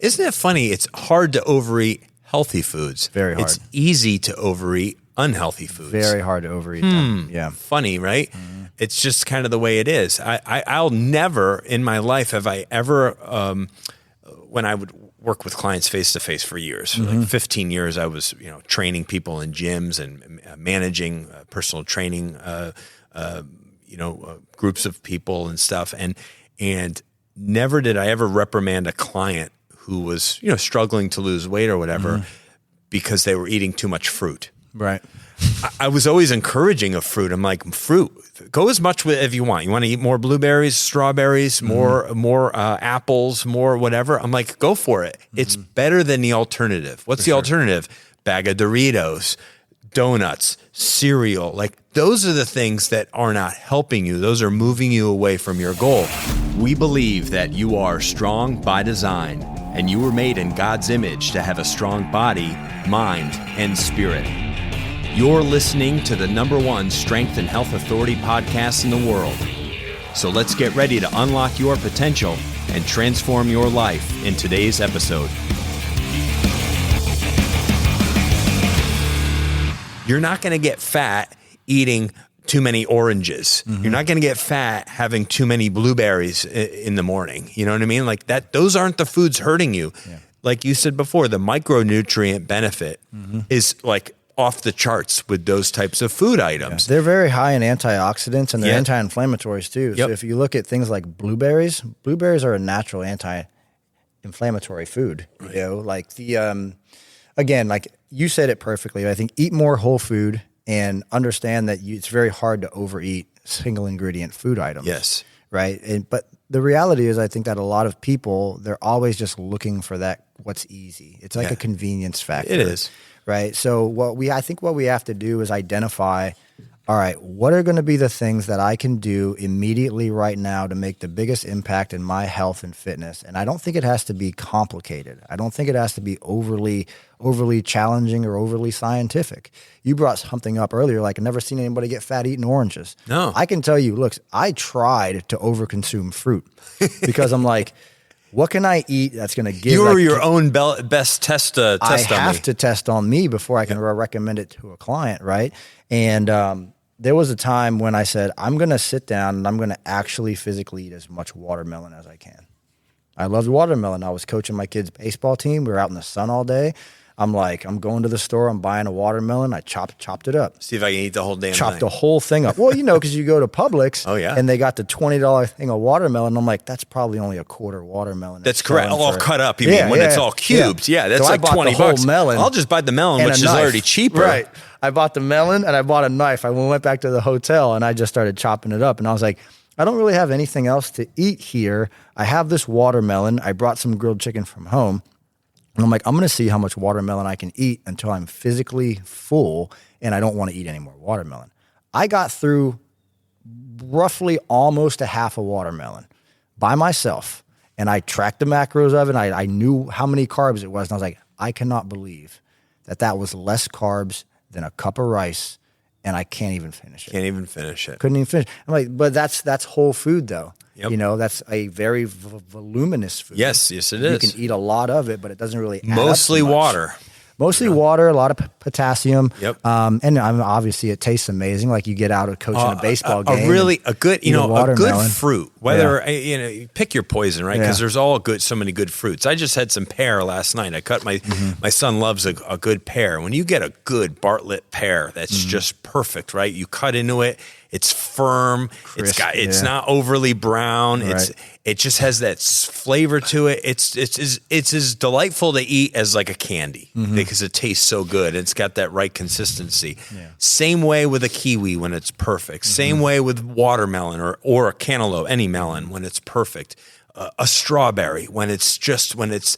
Isn't it funny? It's hard to overeat healthy foods. Very hard. It's easy to overeat unhealthy foods. Very hard to overeat them. Yeah. Funny, right? It's just kind of the way it is. I'll never in my life have I ever, when I would work with clients face to face for years, for like 15 years, I was, training people in gyms and managing personal training, groups of people and stuff. And never did I ever reprimand a client who was, struggling to lose weight or whatever because they were eating too much fruit. Right. I was always encouraging of fruit. I'm like, fruit, go as much as you want. You want to eat more blueberries, strawberries, more apples, more whatever. I'm like, go for it. It's better than the alternative. What's the alternative? Bag of Doritos, donuts, cereal. Like those are the things that are not helping you. Those are moving you away from your goal. We believe that you are strong by design and you were made in God's image to have a strong body, mind, and spirit. You're listening to the #1 strength and health authority podcast in the world. So let's get ready to unlock your potential and transform your life in today's episode. You're not going to get fat eating too many oranges. You're not going to get fat having too many blueberries in the morning. You know what I mean? Like that, those aren't the foods hurting you. Yeah. Like you said before, the micronutrient benefit is like off the charts with those types of food items. Yeah. They're very high in antioxidants and they're anti-inflammatories too. So if you look at things like blueberries are a natural anti-inflammatory food. Right. Like the, again, like you said it perfectly. I think eat more whole food and understand that it's very hard to overeat single ingredient food items. Yes. Right. But the reality is I think that a lot of people, they're always just looking for that, what's easy. It's like a convenience factor. It is. Right. So I think what we have to do is identify, all right, what are going to be the things that I can do immediately right now to make the biggest impact in my health and fitness? And I don't think it has to be complicated. I don't think it has to be overly challenging or overly scientific. You brought something up earlier, like I've never seen anybody get fat eating oranges. No. I can tell you, look, I tried to overconsume fruit because I'm like, what can I eat that's going to give? You were your own best test on me. I have to test on me before I can recommend it to a client, right? And there was a time when I said, I'm going to sit down and I'm going to actually physically eat as much watermelon as I can. I loved watermelon. I was coaching my kids' baseball team. We were out in the sun all day. I'm like, I'm going to the store. I'm buying a watermelon. I chopped it up. See if I can eat the whole damn thing. Chopped the whole thing up. Well, because you go to Publix and they got the $20 thing of watermelon. I'm like, that's probably only a quarter watermelon. That's correct. All cut up. You mean when it's all cubed. Yeah, that's so like $20. Melon I'll just buy the melon, which is already cheaper. Right. I bought the melon and I bought a knife. I went back to the hotel and I just started chopping it up. And I was like, I don't really have anything else to eat here. I have this watermelon. I brought some grilled chicken from home. And I'm like, I'm going to see how much watermelon I can eat until I'm physically full and I don't want to eat any more watermelon. I got through roughly almost a half a watermelon by myself. And I tracked the macros of it. I knew how many carbs it was. And I was like, I cannot believe that was less carbs than a cup of rice. And I can't even finish it. Can't even finish it. Couldn't even finish. I'm like, but that's whole food though. Yep. That's a very voluminous food. Yes, it is. You can eat a lot of it, but it doesn't really add mostly up too much. Water. Mostly water, a lot of potassium. Yep. And obviously it tastes amazing. Like you get out of coaching a baseball game. A good fruit. Whether you pick your poison, right? Because there's so many good fruits. I just had some pear last night. I cut my son loves a good pear. When you get a good Bartlett pear, that's just perfect, right? You cut into it. It's firm. Crisp, it's not overly brown. Right. It just has that flavor to it. It's as delightful to eat as like a candy because it tastes so good. It's got that right consistency. Yeah. Same way with a kiwi when it's perfect. Same way with watermelon or a cantaloupe, any melon when it's perfect. A strawberry when it's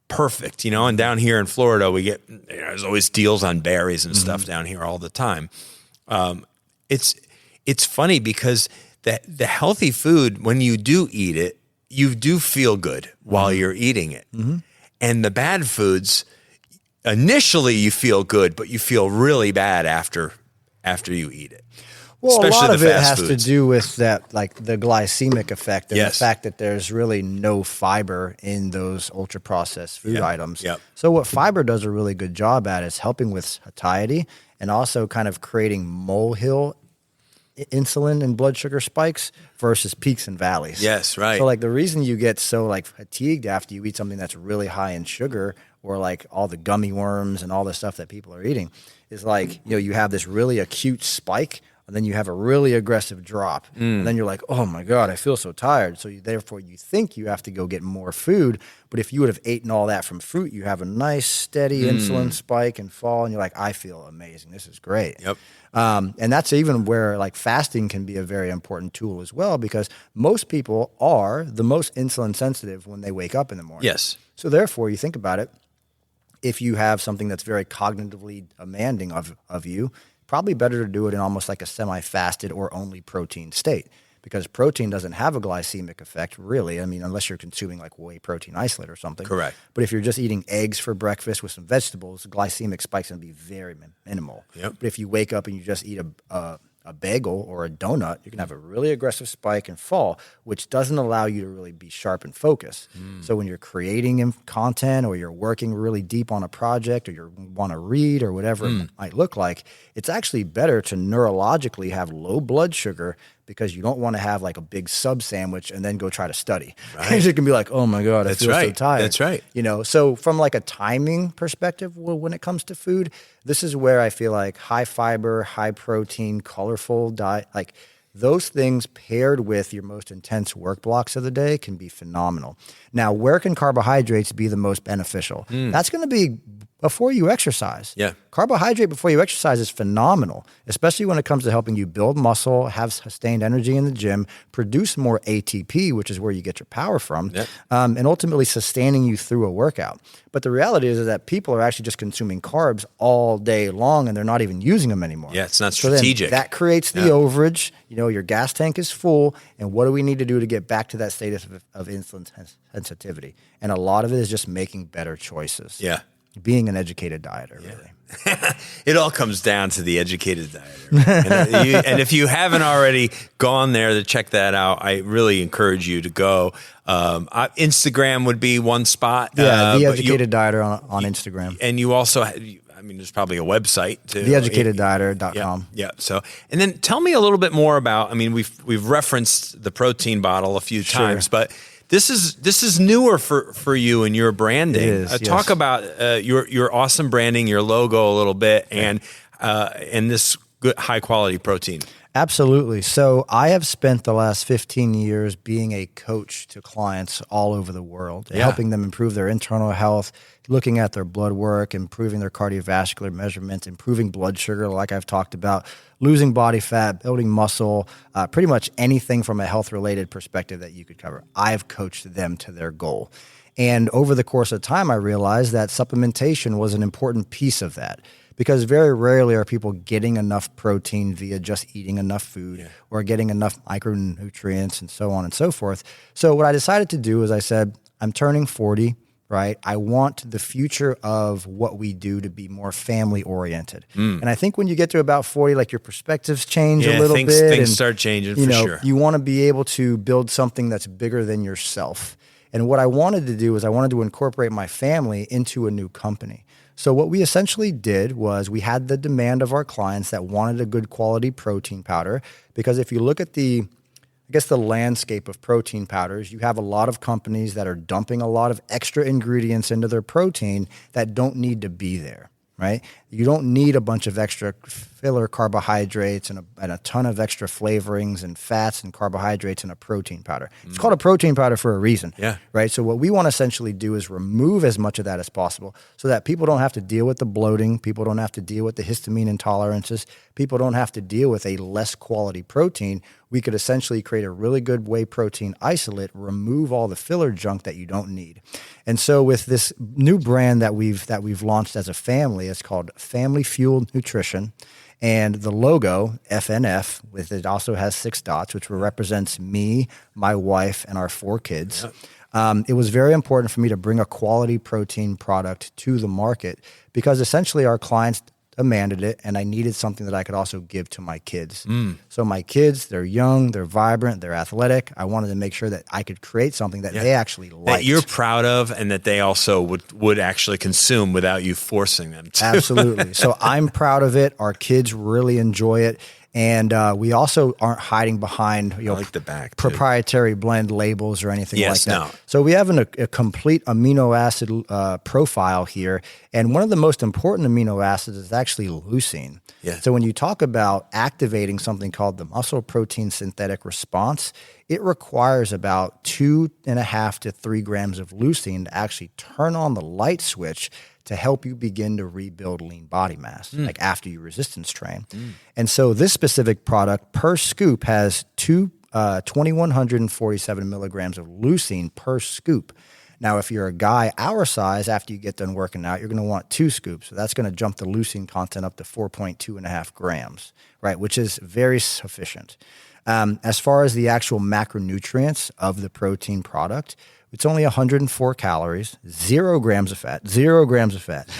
perfect. And down here in Florida we get there's always deals on berries and stuff down here all the time. It's funny because the healthy food, when you do eat it, you do feel good while you're eating it. And the bad foods, initially you feel good, but you feel really bad after you eat it. Well, especially a lot the of it fast has foods. to do with that, like the glycemic effect and Yes. the fact that there's really no fiber in those ultra processed food Yep. items. Yep. So what fiber does a really good job at is helping with satiety and also kind of creating molehill insulin and blood sugar spikes versus peaks and valleys. Yes, right. So like the reason you get so like fatigued after you eat something that's really high in sugar or like all the gummy worms and all the stuff that people are eating is like, you have this really acute spike and then you have a really aggressive drop. And then you're like, oh my God, I feel so tired. So therefore you think you have to go get more food. But if you would have eaten all that from fruit, you have a nice steady insulin spike and fall. And you're like, I feel amazing. This is great. Yep. And that's even where like fasting can be a very important tool as well, because most people are the most insulin sensitive when they wake up in the morning. Yes. So therefore, you think about it, if you have something that's very cognitively demanding of you, probably better to do it in almost like a semi-fasted or only protein state, because protein doesn't have a glycemic effect, really. I mean, unless you're consuming like whey protein isolate or something. Correct. But if you're just eating eggs for breakfast with some vegetables, glycemic spike's going to be very minimal. Yep. But if you wake up and you just eat a bagel or a donut, you can have a really aggressive spike and fall, which doesn't allow you to really be sharp and focused. So when you're creating content or you're working really deep on a project or you want to read or whatever it might look like, it's actually better to neurologically have low blood sugar, because you don't want to have like a big sub sandwich and then go try to study. Right. You can be like, oh my God, I feel so tired. That's right. So from like a timing perspective, when it comes to food, this is where I feel like high fiber, high protein, colorful diet, like those things paired with your most intense work blocks of the day can be phenomenal. Now, where can carbohydrates be the most beneficial? That's going to be before you exercise. Yeah. Carbohydrate before you exercise is phenomenal, especially when it comes to helping you build muscle, have sustained energy in the gym, produce more ATP, which is where you get your power from, and ultimately sustaining you through a workout. But the reality is that people are actually just consuming carbs all day long and they're not even using them anymore. Yeah, it's not So then strategic. that creates the overage. Your gas tank is full. And what do we need to do to get back to that state of insulin sensitivity? And a lot of it is just making better choices. Yeah. Being an educated dieter, really. It all comes down to the educated dieter. And if you haven't already gone there to check that out, I really encourage you to go. Instagram would be one spot. Yeah, the educated dieter on Instagram. And you also, there's probably a website too. Theeducateddietr.com. Yeah. So, and then tell me a little bit more about, we've referenced the protein bottle a few times, but this is newer for you and your branding. It is, Talk about your awesome branding, your logo a little bit, and this good high quality protein. Absolutely. So I have spent the last 15 years being a coach to clients all over the world, helping them improve their internal health, looking at their blood work, improving their cardiovascular measurements, improving blood sugar, like I've talked about, losing body fat, building muscle, pretty much anything from a health-related perspective that you could cover. I've coached them to their goal. And over the course of time, I realized that supplementation was an important piece of that, because very rarely are people getting enough protein via just eating enough food or getting enough micronutrients and so on and so forth. So what I decided to do is I said, I'm turning 40, right? I want the future of what we do to be more family oriented. And I think when you get to about 40, like your perspectives change a little bit. Things start changing for sure. You want to be able to build something that's bigger than yourself. And what I wanted to do is I wanted to incorporate my family into a new company. So what we essentially did was we had the demand of our clients that wanted a good quality protein powder, because if you look at the landscape of protein powders, you have a lot of companies that are dumping a lot of extra ingredients into their protein that don't need to be there, right? You don't need a bunch of extra filler carbohydrates and a ton of extra flavorings and fats and carbohydrates in a protein powder. It's called a protein powder for a reason, right? So what we want to essentially do is remove as much of that as possible so that people don't have to deal with the bloating, people don't have to deal with the histamine intolerances, people don't have to deal with a less quality protein. We could essentially create a really good whey protein isolate, remove all the filler junk that you don't need. And so with this new brand that we've launched as a family, it's called Family Fueled Nutrition. And the logo, FNF, it also has 6 dots, which represents me, my wife, and our 4 kids. It was very important for me to bring a quality protein product to the market, because essentially our clients demanded it, and I needed something that I could also give to my kids. So my kids, they're young, they're vibrant, they're athletic. I wanted to make sure that I could create something that they actually liked. That you're proud of and that they also would actually consume without you forcing them to. Absolutely. So I'm proud of it. Our kids really enjoy it. And we also aren't hiding behind I like the back, proprietary blend labels or anything like that. No. So we have a complete amino acid profile here. And one of the most important amino acids is actually leucine. Yeah. So when you talk about activating something called the muscle protein synthetic response, it requires about 2.5 to 3 grams of leucine to actually turn on the light switch to help you begin to rebuild lean body mass, like after you resistance train. And so this specific product per scoop has 2,147 milligrams of leucine per scoop. Now, if you're a guy our size, after you get done working out, you're going to want 2 scoops. So that's going to jump the leucine content up to 4.2.5 grams, right? Which is very sufficient. As far as the actual macronutrients of the protein product, it's only 104 calories, 0 grams of fat, 0 grams of fat.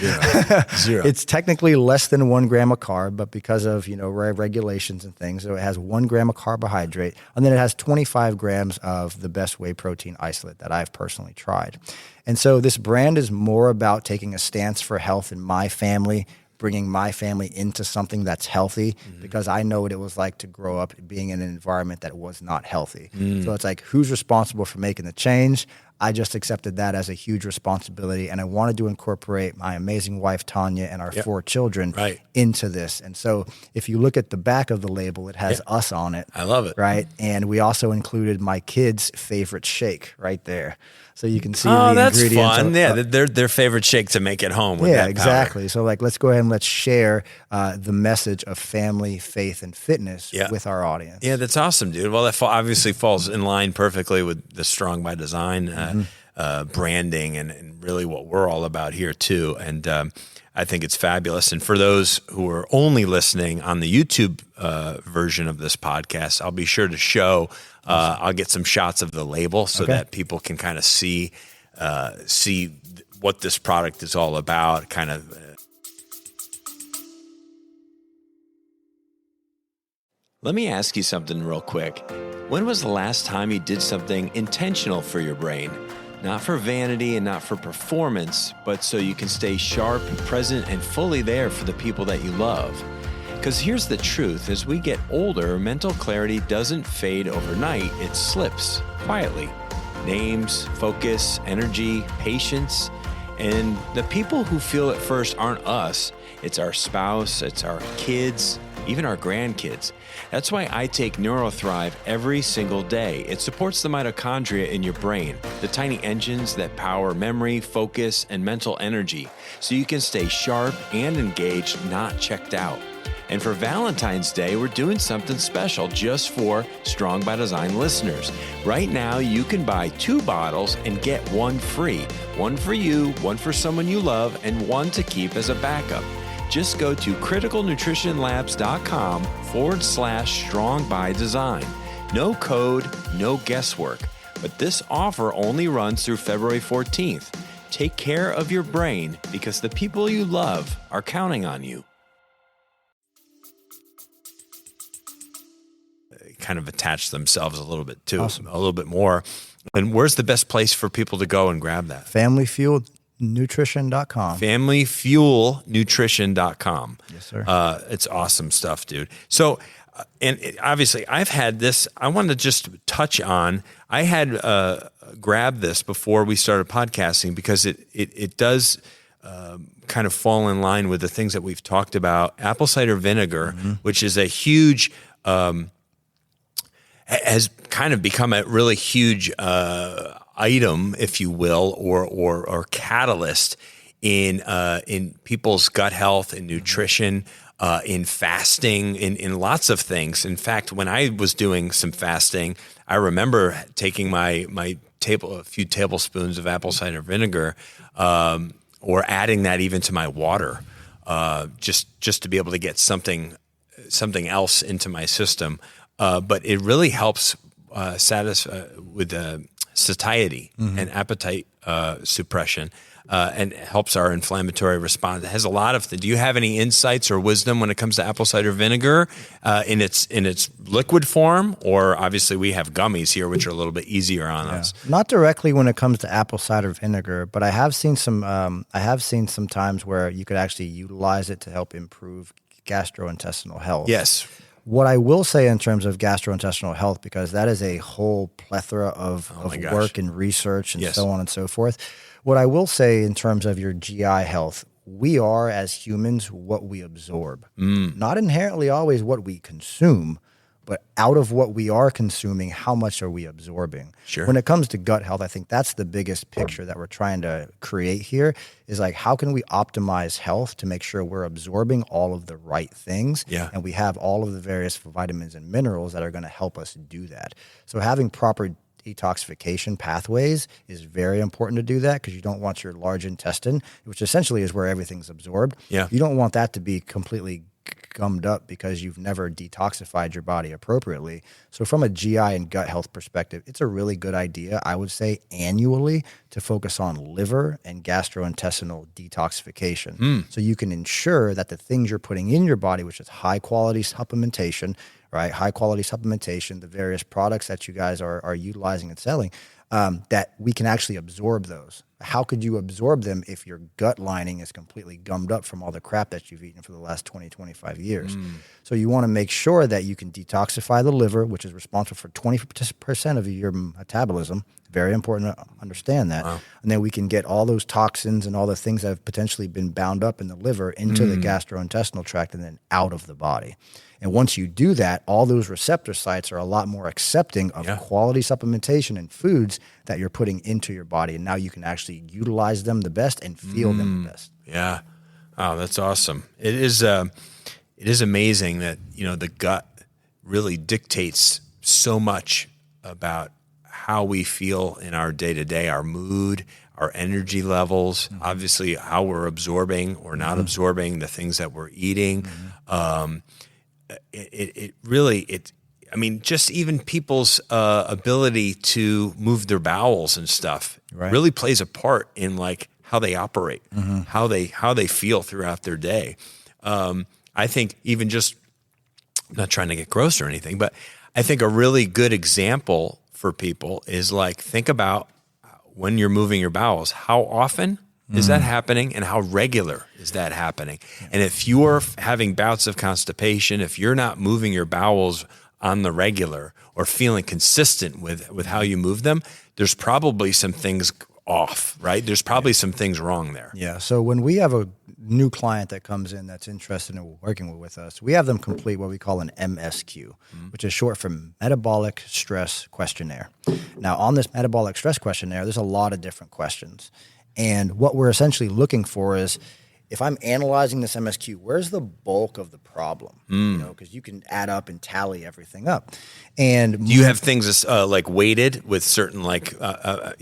Zero. It's technically less than 1 gram of carb, but because of, regulations and things, so it has 1 gram of carbohydrate, and then it has 25 grams of the best whey protein isolate that I've personally tried. And so this brand is more about taking a stance for health in my family, bringing my family into something that's healthy, because I know what it was like to grow up being in an environment that was not healthy. So it's like, who's responsible for making the change? I just accepted that as a huge responsibility, and I wanted to incorporate my amazing wife, Tanya, and our 4 children into this. And so if you look at the back of the label, it has us on it. I love it. Right? And we also included my kids' favorite shake right there. So you can see the ingredients. That's fun. Their favorite shake to make at home with that powder. Exactly. So let's go ahead and let's share the message of family, faith, and fitness with our audience. Yeah, that's awesome, dude. Well, that obviously falls in line perfectly with the Strong by Design branding and really what we're all about here too. And I think it's fabulous. And for those who are only listening on the YouTube version of this podcast, I'll be sure to show. I'll get some shots of the label so that people can kind of see what this product is all about. Kind of. Let me ask you something real quick. When was the last time you did something intentional for your brain? Not for vanity and not for performance, but so you can stay sharp, present, and fully there for the people that you love. Because here's the truth, as we get older, mental clarity doesn't fade overnight, it slips quietly. Names, focus, energy, patience, and the people who feel it first aren't us, it's our spouse, it's our kids, even our grandkids. That's why I take NeuroThrive every single day. It supports the mitochondria in your brain, the tiny engines that power memory, focus, and mental energy, so you can stay sharp and engaged, not checked out. And for Valentine's Day, we're doing something special just for Strong by Design listeners. Right now, you can buy 2 bottles and get 1 free. 1 for you, 1 for someone you love, and 1 to keep as a backup. Just go to criticalnutritionlabs.com/strong by design. No code, no guesswork. But this offer only runs through February 14th. Take care of your brain because the people you love are counting on you. Kind of attach themselves a little bit too, a little bit more. And where's the best place for people to go and grab that? FamilyFuelNutrition.com. FamilyFuelNutrition.com. Yes, sir. It's awesome stuff, dude. So, obviously I've had this, I wanted to just touch on, I had grabbed this before we started podcasting because it does kind of fall in line with the things that we've talked about. Apple cider vinegar, which is a huge, has kind of become a really huge item, if you will, or catalyst in people's gut health and nutrition, in fasting, in lots of things. In fact, when I was doing some fasting, I remember taking a few tablespoons of apple cider vinegar, or adding that even to my water, just to be able to get something else into my system. But it really helps satisfy with satiety and appetite suppression. and helps our inflammatory response. It has a lot of. Do you have any insights or wisdom when it comes to apple cider vinegar in its liquid form? Or obviously we have gummies here, which are a little bit easier on us. Not directly when it comes to apple cider vinegar, but I have seen some. I have seen some times where you could actually utilize it to help improve gastrointestinal health. Yes. What I will say in terms of gastrointestinal health, because that is a whole plethora of work and research and so on and so forth. What I will say in terms of your GI health, we are as humans what we absorb, not inherently always what we consume, but out of what we are consuming, how much are we absorbing? Sure. When it comes to gut health, I think that's the biggest picture that we're trying to create here is like, how can we optimize health to make sure we're absorbing all of the right things? Yeah. And we have all of the various vitamins and minerals that are going to help us do that. So having proper detoxification pathways is very important to do that, because you don't want your large intestine, which essentially is where everything's absorbed. Yeah. You don't want that to be completely gummed up because you've never detoxified your body appropriately. So from a GI and gut health perspective, it's a really good idea, I would say, annually to focus on liver and gastrointestinal detoxification. So you can ensure that the things you're putting in your body, which is high quality supplementation, right? High quality supplementation, the various products that you guys are utilizing and selling, that we can actually absorb those. How could you absorb them if your gut lining is completely gummed up from all the crap that you've eaten for the last 20, 25 years? So you want to make sure that you can detoxify the liver, which is responsible for 20% of your metabolism. Very important to understand that. Wow. And then we can get all those toxins and all the things that have potentially been bound up in the liver into the gastrointestinal tract and then out of the body. And once you do that, all those receptor sites are a lot more accepting of quality supplementation and foods that you're putting into your body. And now you can actually utilize them the best and feel them the best. Yeah. Oh, that's awesome. It is amazing that, the gut really dictates so much about how we feel in our day-to-day, our mood, our energy levels, obviously how we're absorbing or not absorbing the things that we're eating. Just even people's ability to move their bowels and stuff really plays a part in like how they operate, how they feel throughout their day. I think even just, I'm not trying to get gross or anything, but I think a really good example for people is like, think about when you're moving your bowels, how often is that happening and how regular is that happening? And if you're having bouts of constipation, if you're not moving your bowels on the regular or feeling consistent with how you move them, there's probably some things off, right? There's probably some things wrong there. Yeah. So when we have a new client that comes in that's interested in working with us, we have them complete what we call an MSQ, which is short for Metabolic Stress Questionnaire. Now, on this Metabolic Stress Questionnaire, there's a lot of different questions. And what we're essentially looking for is, if I'm analyzing this MSQ, where's the bulk of the problem? Because you can add up and tally everything up. And do you have things like weighted with certain like a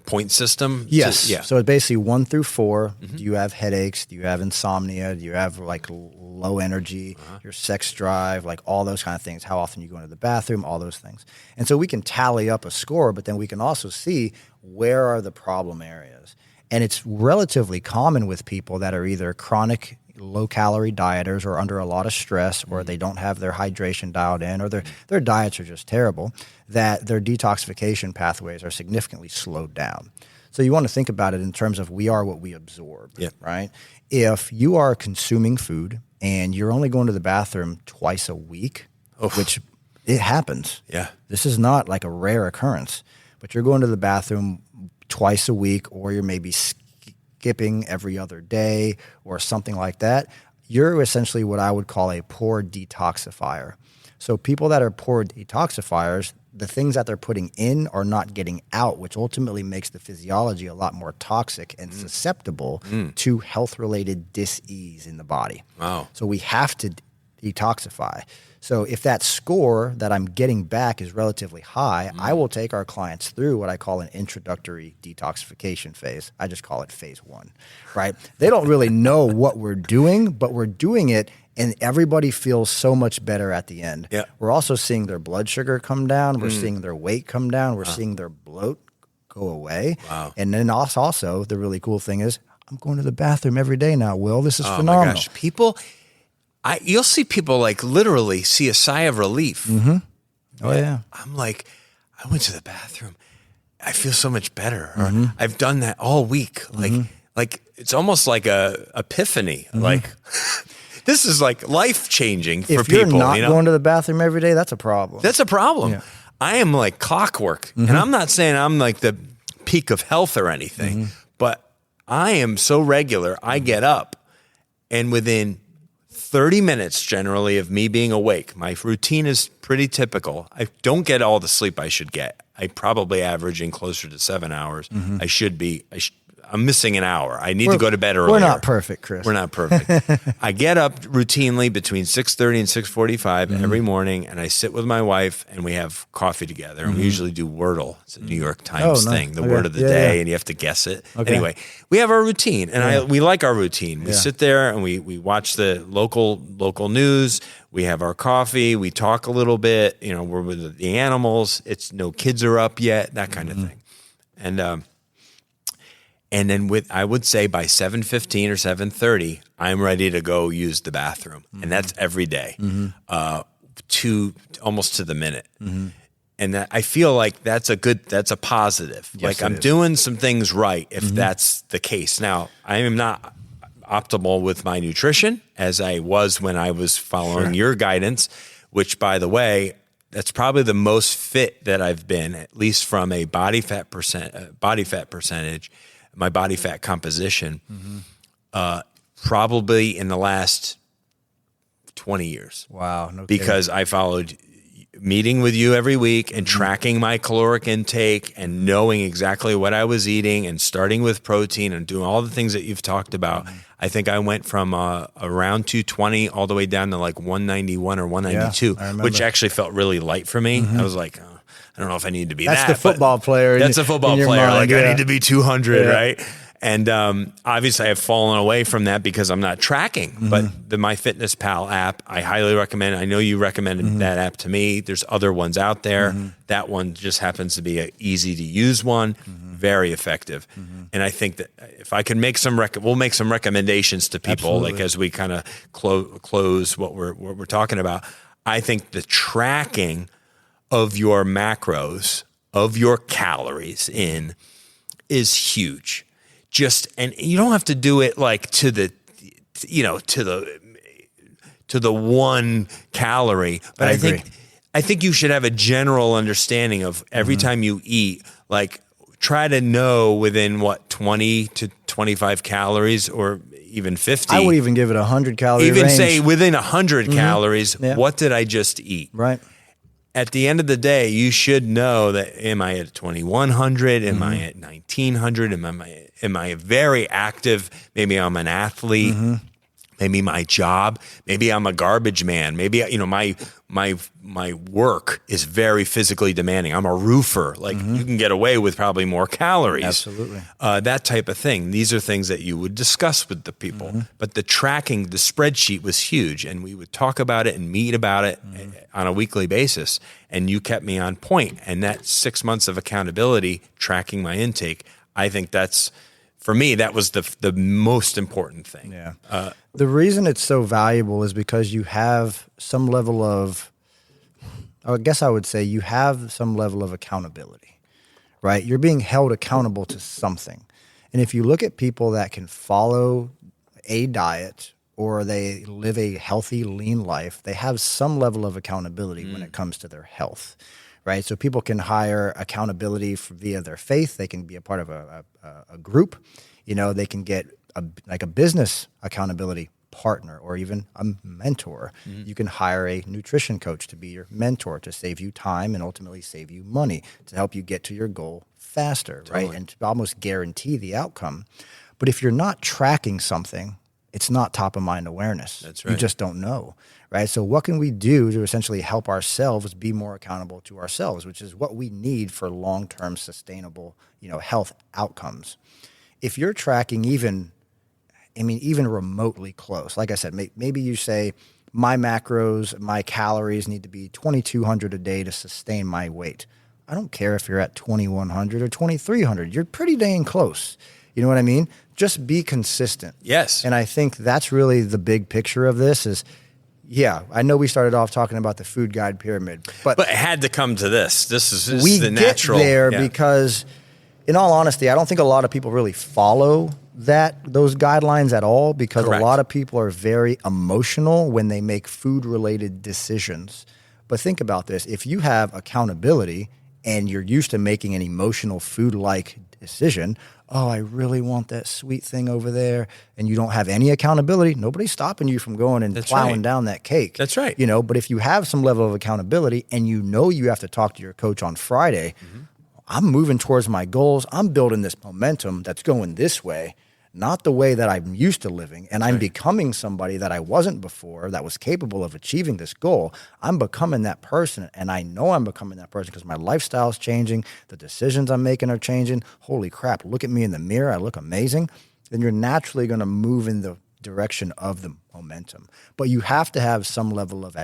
point system? Yes. So it's basically 1 through 4. Do you have headaches? Do you have insomnia? Do you have like low energy? Your sex drive? Like all those kind of things. How often you go into the bathroom? All those things. And so we can tally up a score, but then we can also see where are the problem areas. And it's relatively common with people that are either chronic low-calorie dieters or under a lot of stress, or they don't have their hydration dialed in, or their diets are just terrible, that their detoxification pathways are significantly slowed down. So you want to think about it in terms of we are what we absorb, right? If you are consuming food and you're only going to the bathroom twice a week, which it happens. Yeah. This is not like a rare occurrence, but you're going to the bathroom twice a week, or you're maybe skipping every other day or something like that, you're essentially what I would call a poor detoxifier. So people that are poor detoxifiers, the things that they're putting in are not getting out, which ultimately makes the physiology a lot more toxic and susceptible to health-related dis-ease in the body. Wow. So we have to detoxify. So if that score that I'm getting back is relatively high, I will take our clients through what I call an introductory detoxification phase. I just call it phase 1, right? They don't really know what we're doing, but we're doing it, and everybody feels so much better at the end. Yeah. We're also seeing their blood sugar come down. We're seeing their weight come down. We're seeing their bloat go away. Wow. And then also the really cool thing is I'm going to the bathroom every day now, Will. This is phenomenal. My gosh. People, you'll see people like literally see a sigh of relief. Mm-hmm. Oh, yeah. I'm like, I went to the bathroom. I feel so much better. Or I've done that all week. Like it's almost like a epiphany. Like this is like life changing for If people. you're not going to the bathroom every day, that's a problem. That's a problem. Yeah. I am like clockwork. And I'm not saying I'm like the peak of health or anything, but I am so regular. I get up and within 30 minutes generally of me being awake, my routine is pretty typical. I don't get all the sleep I should get. I probably averaging closer to 7 hours. I should be. I'm missing an hour. I need to go to bed earlier. We're not perfect, Chris. We're not perfect. I get up routinely between 6:30 and 6:45 every morning, and I sit with my wife, and we have coffee together. And we usually do Wordle. It's a New York Times thing, the word of the day, and you have to guess it. Okay. Anyway, we have our routine, and we like our routine. We sit there, and we watch the local news. We have our coffee. We talk a little bit. You know, we're with the animals. It's no kids are up yet, that kind of thing. And then I would say by 7:15 or 7:30, I'm ready to go use the bathroom. And that's every day, almost to the minute. And that, I feel like that's a positive. Yes, like I'm doing some things right if that's the case. Now, I am not optimal with my nutrition as I was when I was following your guidance, which by the way, that's probably the most fit that I've been, at least from a body fat percentage, my body fat composition, probably in the last 20 years. Wow. No because kidding. I followed meeting with you every week and tracking my caloric intake and knowing exactly what I was eating and starting with protein and doing all the things that you've talked about. I think I went from around 220 all the way down to like 191 or 192, which actually felt really light for me. I was like, I don't know if I need to be that's the football player. That's a football player. Mind, I need to be 200, right? And obviously I've fallen away from that because I'm not tracking. But the MyFitnessPal app, I highly recommend. I know you recommended that app to me. There's other ones out there. That one just happens to be an easy to use one, very effective. And I think that if I can make we'll make some recommendations to people, like as we kind of close what we're talking about. I think the tracking of your macros, of your calories in, is huge. And you don't have to do it like to the 1 calorie, but I think you should have a general understanding of every time you eat, like try to know within 20 to 25 calories or even 50. I would even give it 100 calories. Even range. say within 100 calories, what did I just eat? Right. At the end of the day, you should know that am I at 2,100? Am I at 1,900? Am I very active? Maybe I'm an athlete. Maybe my job. Maybe I'm a garbage man. Maybe my work is very physically demanding. I'm a roofer. Like you can get away with probably more calories. Absolutely. That type of thing. These are things that you would discuss with the people. But the tracking, the spreadsheet was huge, and we would talk about it and meet about it on a weekly basis. And you kept me on point. And that 6 months of accountability, tracking my intake, I think that's, for me, that was the most important thing. Yeah. The reason it's so valuable is because you have some level of, I guess I would say you have some level of accountability, right? You're being held accountable to something. And if you look at people that can follow a diet or they live a healthy, lean life, they have some level of accountability when it comes to their health. Right, so people can hire accountability via their faith. They can be a part of a group. You know, they can get a business accountability partner or even a mentor. You can hire a nutrition coach to be your mentor to save you time and ultimately save you money to help you get to your goal faster, right? And to almost guarantee the outcome. But if you're not tracking something, it's not top of mind awareness. That's right. You just don't know. Right. So what can we do to essentially help ourselves be more accountable to ourselves, which is what we need for long-term sustainable, health outcomes. If you're tracking even remotely close, like I said, maybe you say my macros, my calories need to be 2,200 a day to sustain my weight. I don't care if you're at 2,100 or 2,300. You're pretty dang close. You know what I mean? Just be consistent. Yes. And I think that's really the big picture of this is, yeah, I know we started off talking about the food guide pyramid, but it had to come to this. This is we the get natural. there because, in all honesty, I don't think a lot of people really follow those guidelines at all because Correct. a lot of people are very emotional when they make food-related decisions. But think about this. If you have accountability and you're used to making an emotional food-like decision, oh, I really want that sweet thing over there, and you don't have any accountability, nobody's stopping you from going and plowing down that cake. That's right. You know, but if you have some level of accountability and you know you have to talk to your coach on Friday, I'm moving towards my goals. I'm building this momentum that's going this way, not the way that I'm used to living. And I'm becoming somebody that I wasn't before that was capable of achieving this goal. I'm becoming that person. And I know I'm becoming that person because my lifestyle is changing. The decisions I'm making are changing. Holy crap, look at me in the mirror. I look amazing. Then you're naturally going to move in the direction of the momentum. But you have to have some level of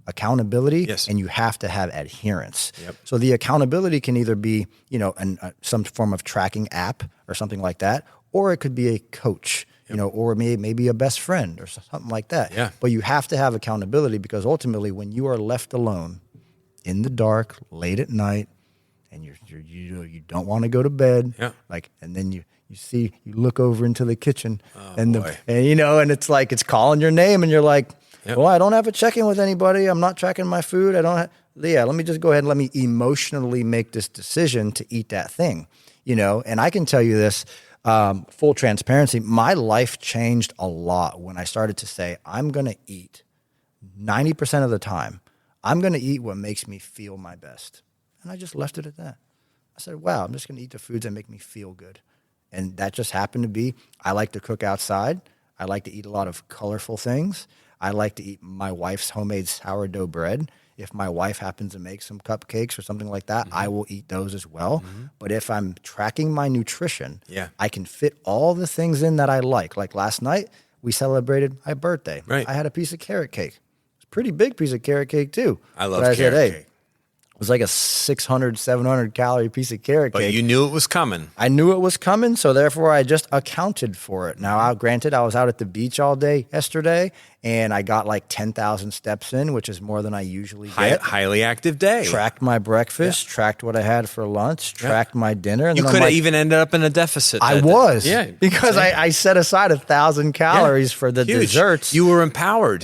accountability, and you have to have adherence. So the accountability can either be, you know, some form of tracking app or something like that, or it could be a coach, you know, or maybe a best friend or something like that. But you have to have accountability because ultimately when you are left alone in the dark, late at night, and you don't want to go to bed, like, and then you look over into the kitchen and you know, and it's like, it's calling your name and you're like, well, I don't have a check-in with anybody. I'm not tracking my food. Let me just go ahead and let me emotionally make this decision to eat that thing, you know? And I can tell you this, full transparency, my life changed a lot when I started to say, I'm going to eat 90% of the time. I'm going to eat what makes me feel my best. And I just left it at that. I said, wow, I'm just going to eat the foods that make me feel good. And that just happened to be, I like to cook outside. I like to eat a lot of colorful things. I like to eat my wife's homemade sourdough bread. If my wife happens to make some cupcakes or something like that, I will eat those as well. But if I'm tracking my nutrition, I can fit all the things in that I like. Like last night, we celebrated my birthday. I had a piece of carrot cake. It's a pretty big piece of carrot cake too. I love carrot cake. It was like a 600, 700 calorie piece of carrot cake. But you knew it was coming. I knew it was coming, so therefore I just accounted for it. Now, granted, I was out at the beach all day yesterday, and I got like 10,000 steps in, which is more than I usually get. Highly active day. Tracked my breakfast, tracked what I had for lunch, tracked my dinner. And you could have even ended up in a deficit. I was. Because I set aside 1,000 calories for the desserts. You were empowered.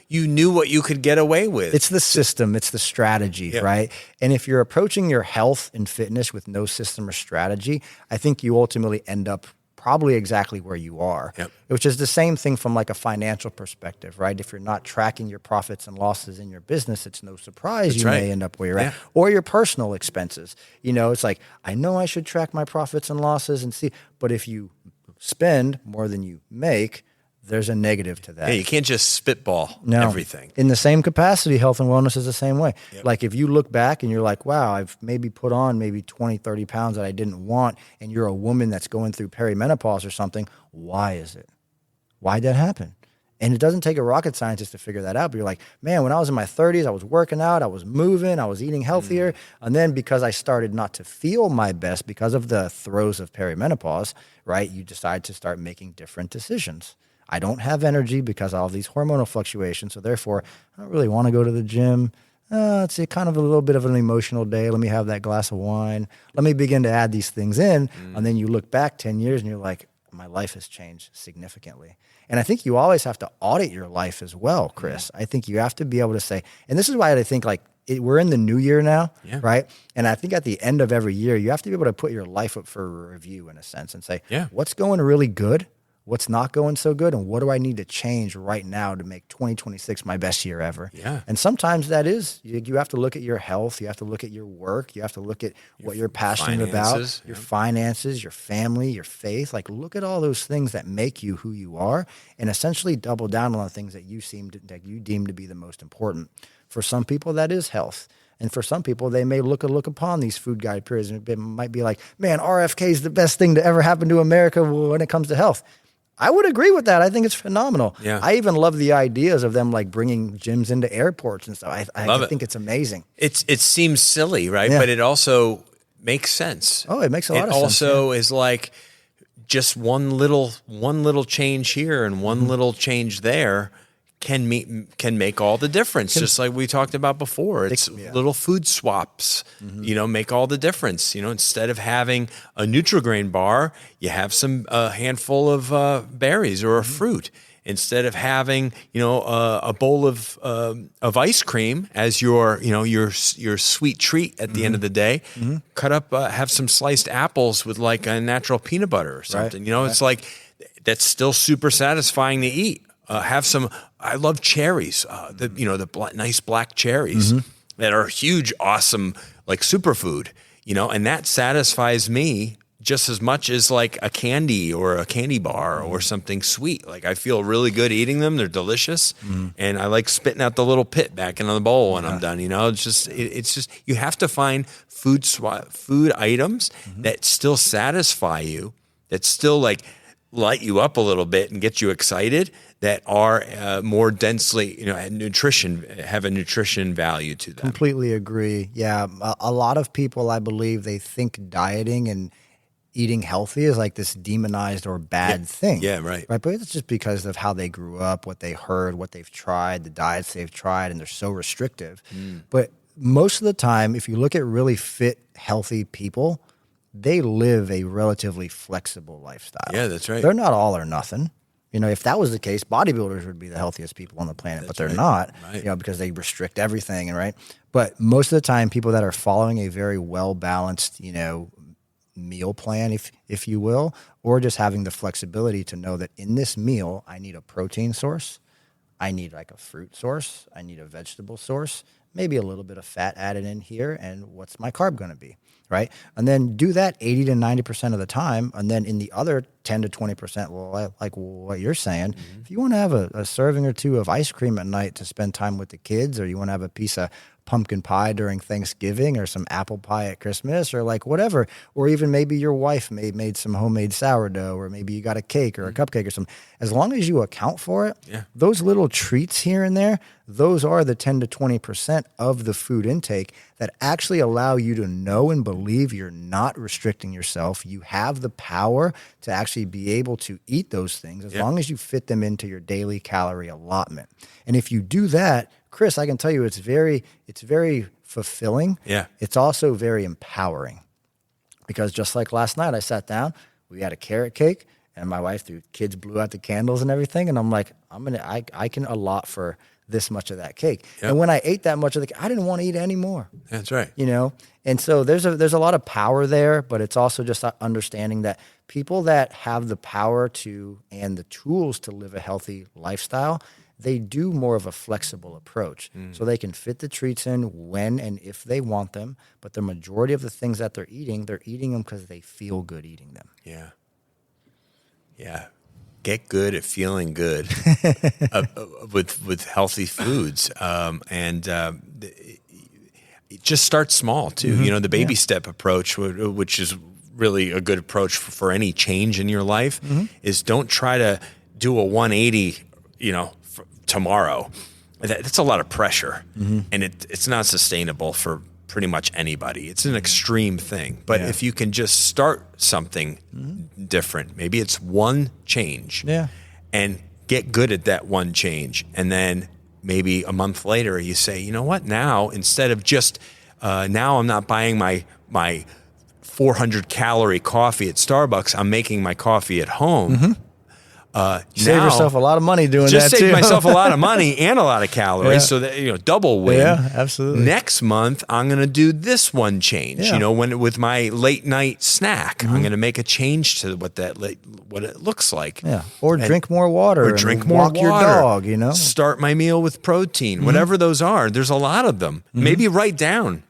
You knew what you could get away with. It's the system. It's the strategy, right? And if you're approaching your health and fitness with no system or strategy, I think you ultimately end up probably exactly where you are, which is the same thing from like a financial perspective, right? If you're not tracking your profits and losses in your business, it's no surprise you may end up where you're at. Or your personal expenses. You know, it's like, I know I should track my profits and losses and see, but if you spend more than you make, there's a negative to that. Yeah, you can't just spitball everything. In the same capacity, health and wellness is the same way. Like if you look back and you're like, wow, I've maybe put on maybe 20, 30 pounds that I didn't want, and you're a woman that's going through perimenopause or something, why is it? Why'd that happen? And it doesn't take a rocket scientist to figure that out. But you're like, man, when I was in my 30s, I was working out, I was moving, I was eating healthier. And then because I started not to feel my best because of the throes of perimenopause, right, you decide to start making different decisions. I don't have energy because of all these hormonal fluctuations. So therefore, I don't really want to go to the gym. It's kind of a little bit of an emotional day. Let me have that glass of wine. Let me begin to add these things in. And then you look back 10 years and you're like, my life has changed significantly. And I think you always have to audit your life as well, Chris. I think you have to be able to say, and this is why I think like we're in the new year now, right? And I think at the end of every year, you have to be able to put your life up for a review in a sense and say, what's going really good? What's not going so good, and what do I need to change right now to make 2026 my best year ever? And sometimes that is, you have to look at your health, you have to look at your work, you have to look at what you're passionate about, your finances, your family, your faith. Like look at all those things that make you who you are and essentially double down on the things that you deem to be the most important. For some people, that is health. And for some people, they may look upon these food guide periods and it might be like, man, RFK is the best thing to ever happen to America when it comes to health. I would agree with that. I think it's phenomenal. Yeah. I even love the ideas of them like bringing gyms into airports and stuff. I think it's amazing. It seems silly, right? Yeah. But it also makes sense. Oh, it makes a lot of sense. It also is like just one little change here and one little change there can make all the difference. Just like we talked about before, it's little food swaps, make all the difference. Instead of having a Nutri-Grain bar, you have a handful of berries or a fruit. Instead of having a bowl of ice cream as your sweet treat at the end of the day, cut up have some sliced apples with like a natural peanut butter or something. Right. It's like that's still super satisfying to eat. Have some. I love cherries. The nice black cherries that are huge, awesome, like superfood. And that satisfies me just as much as like a candy or a candy bar or something sweet. Like I feel really good eating them. They're delicious, and I like spitting out the little pit back into the bowl when I'm done. It's just you have to find food items that still satisfy you, that still like light you up a little bit and get you excited, that are more densely, have a nutrition value to them. Completely agree. Yeah. A lot of people, I believe, they think dieting and eating healthy is like this demonized or bad thing. Yeah, right. Right. But it's just because of how they grew up, what they heard, what they've tried, the diets they've tried, and they're so restrictive. But most of the time, if you look at really fit, healthy people, they live a relatively flexible lifestyle. Yeah, that's right. They're not all or nothing. If that was the case, bodybuilders would be the healthiest people on the planet, but they're not, right. Because they restrict everything, right? But most of the time, people that are following a very well-balanced, meal plan, if you will, or just having the flexibility to know that in this meal, I need a protein source, I need like a fruit source, I need a vegetable source, maybe a little bit of fat added in here, and what's my carb going to be, right? And then do that 80 to 90% of the time, and then in the other 10 to 20%, well, like what you're saying, if you want to have a serving or two of ice cream at night to spend time with the kids, or you want to have a piece of pumpkin pie during Thanksgiving or some apple pie at Christmas or like whatever, or even maybe your wife made some homemade sourdough, or maybe you got a cake or a cupcake or something. As long as you account for it, those little treats here and there, those are the 10 to 20% of the food intake that actually allow you to know and believe you're not restricting yourself. You have the power to actually be able to eat those things as long as you fit them into your daily calorie allotment. And if you do that, Chris, I can tell you it's very fulfilling. Yeah. It's also very empowering, because just like last night, I sat down, we had a carrot cake, and my wife, the kids blew out the candles and everything, and I'm like, I can allot for this much of that cake. Yep. And when I ate that much of the cake, I didn't want to eat any more. That's right. And so there's a lot of power there, but it's also just understanding that people that have the power to and the tools to live a healthy lifestyle, they do more of a flexible approach. So they can fit the treats in when and if they want them, but the majority of the things that they're eating them because they feel good eating them. Yeah. Yeah. Get good at feeling good with healthy foods. Just start small too. The baby step approach, which is really a good approach for any change in your life, is don't try to do a 180, tomorrow. That's a lot of pressure, and it's not sustainable for pretty much anybody. It's an extreme thing. But if you can just start something different, maybe it's one change, and get good at that one change, and then maybe a month later you say, you know what, now instead of just now I'm not buying my 400 calorie coffee at Starbucks, I'm making my coffee at home. Save yourself a lot of money doing that too. Just save myself a lot of money and a lot of calories, so that double win. Yeah, absolutely. Next month, I'm going to do this one change. With my late night snack, I'm going to make a change to what it looks like. Yeah, or drink more water, or drink more walk water. Your dog. Start my meal with protein. Whatever those are, there's a lot of them. Maybe write down.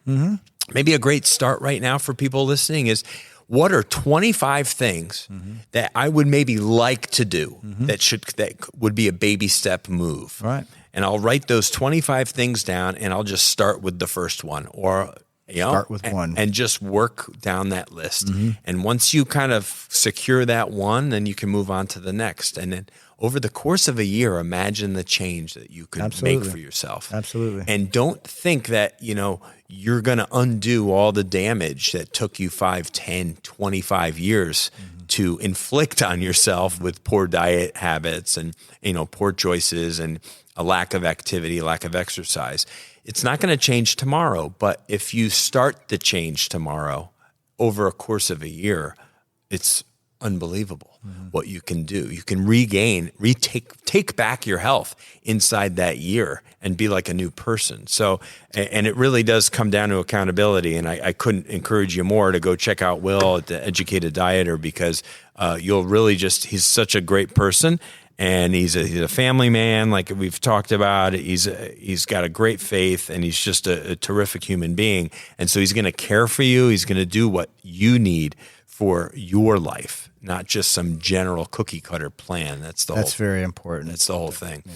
Maybe a great start right now for people listening is, what are 25 things that I would maybe like to do that would be a baby step move? Right. And I'll write those 25 things down, and I'll just start with the first one. Or Start with one. And just work down that list. And once you kind of secure that one, then you can move on to the next. And then over the course of a year, imagine the change that you could make for yourself. Absolutely. And don't think that, you're going to undo all the damage that took you 5, 10, 25 years to inflict on yourself with poor diet habits and, poor choices and a lack of activity, lack of exercise. It's not going to change tomorrow, but if you start the change tomorrow over a course of a year, it's unbelievable what you can do. You can take back your health inside that year and be like a new person. So, and it really does come down to accountability. And I couldn't encourage you more to go check out Will at the Educated Dieter, because you'll really he's such a great person. And he's a family man, like we've talked about. He's got a great faith, and he's just a terrific human being. And so he's going to care for you. He's going to do what you need for your life, not just some general cookie cutter plan. That's very important. That's the whole thing. Yeah.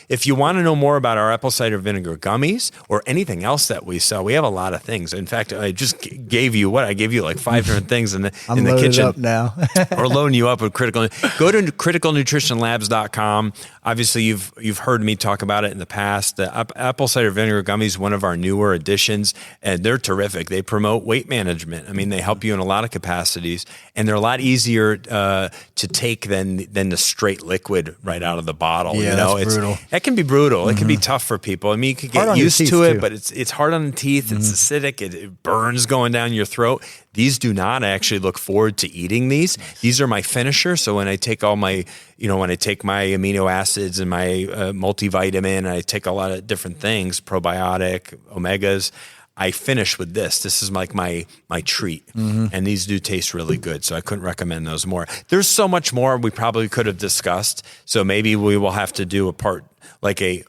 If you want to know more about our apple cider vinegar gummies or anything else that we sell, we have a lot of things. In fact, I just gave you like 5 different things in the kitchen. Up now. Or loading you up with critical. Go to criticalnutritionlabs.com. Obviously, you've heard me talk about it in the past. The apple cider vinegar gummies, one of our newer additions, and they're terrific. They promote weight management. I mean, they help you in a lot of capacities, and they're a lot easier to take than the straight liquid right out of the bottle. Yeah, that's brutal. That can be brutal. It can be tough for people. I mean, you could get used to it, but it's hard on the teeth. It's acidic. It burns going down your throat. These do not. I actually look forward to eating these. Nice. These are my finisher. So when I take all my, when I take my amino acids and my multivitamin, I take a lot of different things, probiotic, omegas, I finish with this. This is like my treat. And these do taste really good. So I couldn't recommend those more. There's so much more we probably could have discussed. So maybe we will have to do a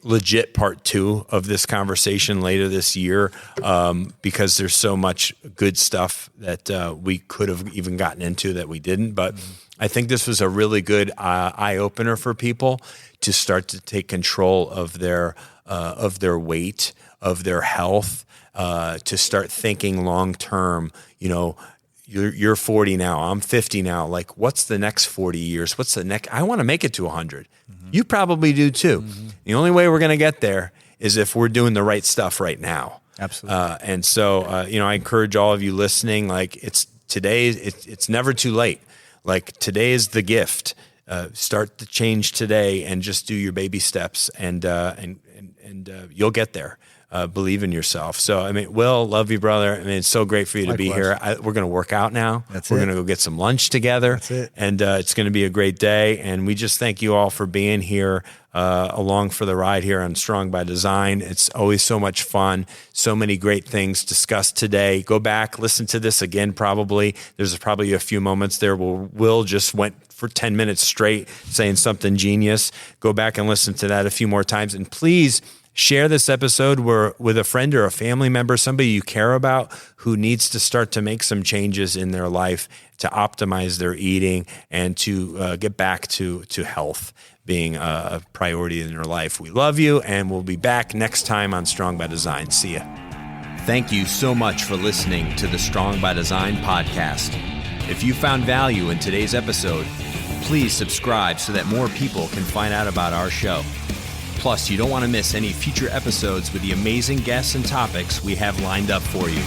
legit part 2 of this conversation later this year, because there's so much good stuff that we could have even gotten into that we didn't. But I think this was a really good eye opener for people to start to take control of their weight, of their health, to start thinking long term. You're 40 now. I'm 50 now. Like, what's the next 40 years? What's the next? I want to make it to 100. You probably do too. The only way we're going to get there is if we're doing the right stuff right now. Absolutely. And so, I encourage all of you listening. Like, it's never too late. Like, today is the gift. Start the change today and just do your baby steps, and you'll get there. Believe in yourself. So, Will, love you, brother. It's so great for you to be here. We're going to work out now. We're going to go get some lunch together. That's it. And it's going to be a great day. And we just thank you all for being here along for the ride here on Strong by Design. It's always so much fun. So many great things discussed today. Go back, listen to this again probably. There's probably a few moments there where Will just went for 10 minutes straight saying something genius. Go back and listen to that a few more times. And please share this episode with a friend or a family member, somebody you care about who needs to start to make some changes in their life to optimize their eating and to get back to health being a priority in their life. We love you, and we'll be back next time on Strong by Design. See ya. Thank you so much for listening to the Strong by Design podcast. If you found value in today's episode, please subscribe so that more people can find out about our show. Plus, you don't want to miss any future episodes with the amazing guests and topics we have lined up for you.